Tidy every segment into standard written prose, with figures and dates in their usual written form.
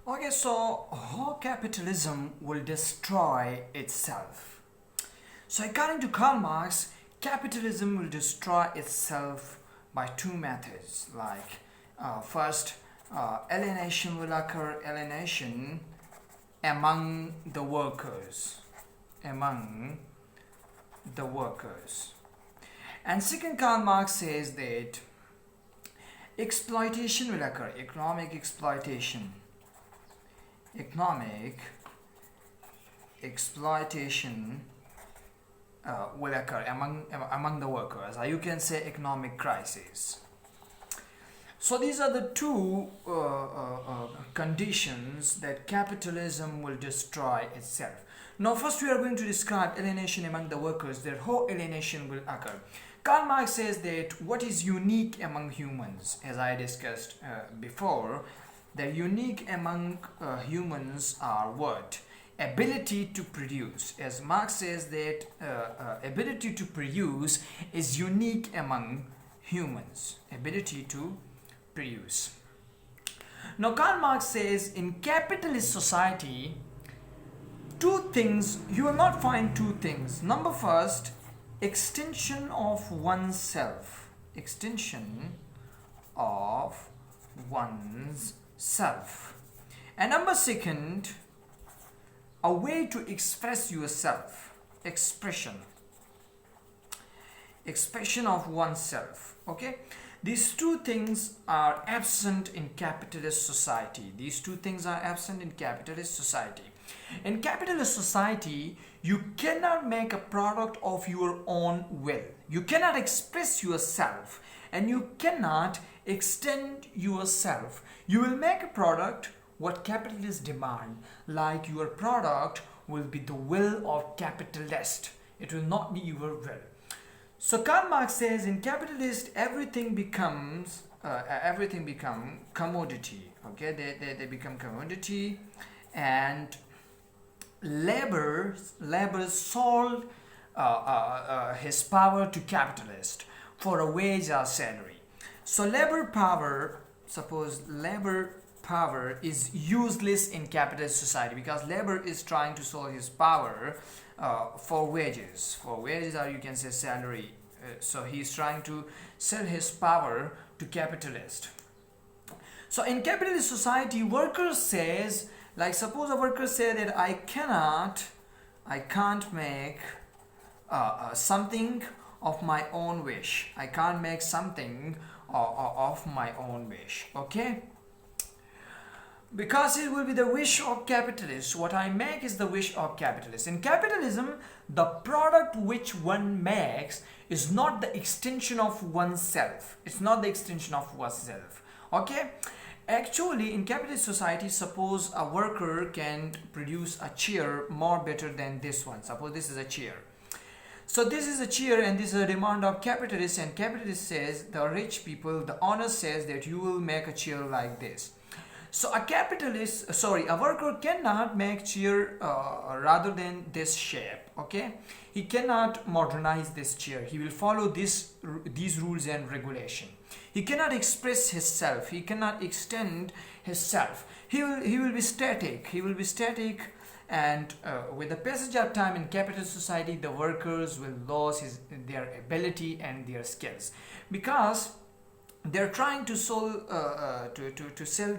Okay, so how capitalism will destroy itself? So according to Karl Marx, capitalism will destroy itself by two methods. Like first, alienation will occur. Alienation among the workers, among the workers. And second, Karl Marx says that exploitation will occur. Economic exploitation. Economic exploitation will occur among the workers. You can say economic crisis. So these are the two conditions that capitalism will destroy itself. Now first we are going to describe alienation among the workers, that how alienation will occur. Karl Marx says that what is unique among humans, as I discussed before, the unique among humans are what? Ability to produce. As Marx says that ability to produce is unique among humans. Ability to produce. Now Karl Marx says in capitalist society, two things, you will not find two things. Number first, extension of oneself. Extension of one's self. And number second, a way to express yourself. Expression of oneself. Okay, these two things are absent in capitalist society. These two things are absent in capitalist society. In capitalist society, you cannot make a product of your own will. You cannot express yourself and you cannot extend yourself. You will make a product what capitalists demand, like your product will be the will of capitalist. It will not be your will. So Karl Marx says in capitalist everything become commodity. Okay, they become commodity, and labor sold his power to capitalist for a wage or salary. So labor power, suppose labor power is useless in capitalist society because labor is trying to sell his power for wages, or you can say salary. So he's trying to sell his power to capitalist. So in capitalist society, workers says, like suppose a worker say that I can't make something of my own wish. I can't make something of my own wish. Okay, because it will be the wish of capitalists. What I make is the wish of capitalists. In capitalism, the product which one makes is not the extension of oneself. It's not the extension of oneself. Okay, actually in capitalist society, suppose a worker can produce a chair more better than this one. Suppose this is a chair. So this is a chair and this is a demand of capitalists, and capitalist says, the rich people, the owner says that you will make a chair like this. So a worker cannot make chair rather than this shape. Okay, he cannot modernize this chair. He will follow these rules and regulation. He cannot express himself. He cannot extend himself. He will be static. He will be static. And with the passage of time in capitalist society, the workers will lose their ability and their skills, because they're trying to sell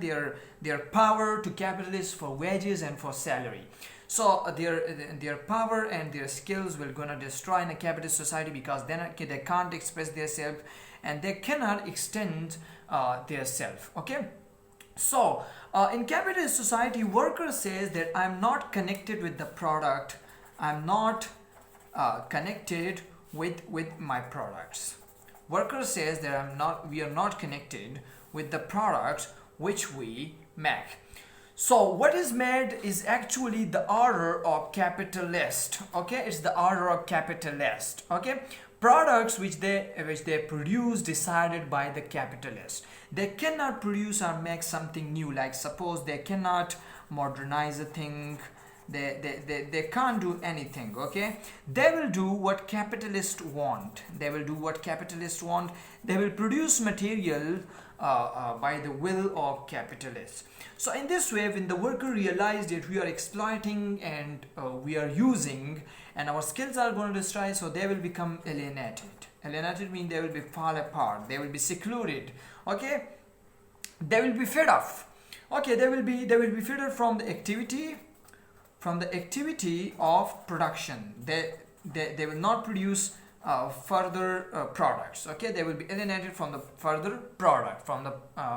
their power to capitalists for wages and for salary. So their power and their skills will gonna destroy in a capitalist society, because then they can't express themselves and they cannot extend their self. Okay. So in capitalist society, worker says that I'm not connected with the product. I'm not connected with my products. Worker says that we are not connected with the products which we make. So what is made is actually the order of capitalist. Okay, it's the order of capitalist. Okay, products which they produce decided by the capitalist. They cannot produce or make something new. Like suppose they cannot modernize a thing, They can't do anything. Okay, they will do what capitalists want. They will do what capitalists want. They will produce material by the will of capitalists. So in this way, when the worker realizes that we are exploiting and we are using, and our skills are going to destroy, so they will become alienated. Alienated means they will be fall apart. They will be secluded. Okay, they will be fed off. Okay, they will be fed off from the activity of production. They will not produce further products. Okay, they will be alienated from the further product, from the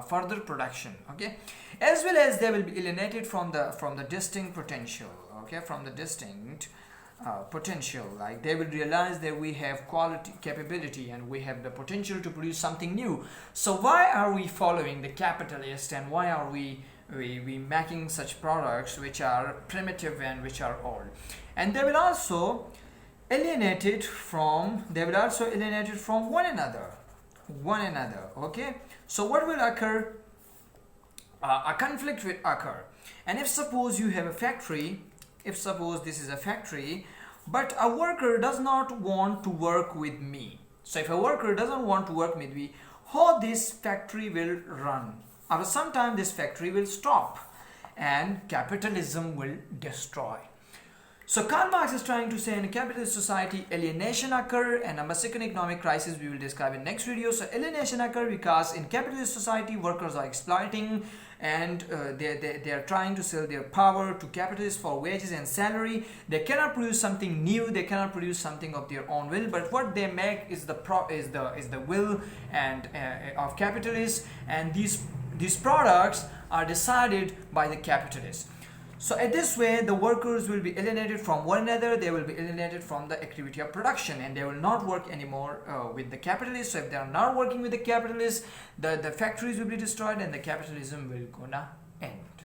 further production. Okay, as well as they will be alienated from the distinct potential. Okay, from the distinct potential. Like they will realize that we have quality, capability, and we have the potential to produce something new. So why are we following the capitalist, and why are we making such products which are primitive and which are old? And they will also alienated from one another. Okay, so what will occur? A conflict will occur. And if suppose you have a factory, if suppose this is a factory, but a worker does not want to work with me. So if a worker doesn't want to work with me, how this factory will run? After some time this factory will stop and capitalism will destroy. So Karl Marx is trying to say in a capitalist society, alienation occur, and a second economic crisis we will describe in next video. So alienation occur because in capitalist society workers are exploiting, and they are trying to sell their power to capitalists for wages and salary. They cannot produce something new. They cannot produce something of their own will. But what they make is the will and of capitalists, and these products are decided by the capitalists. So in this way, the workers will be alienated from one another. They will be alienated from the activity of production, and they will not work anymore with the capitalists. So if they are not working with the capitalists, the factories will be destroyed and the capitalism will gonna end.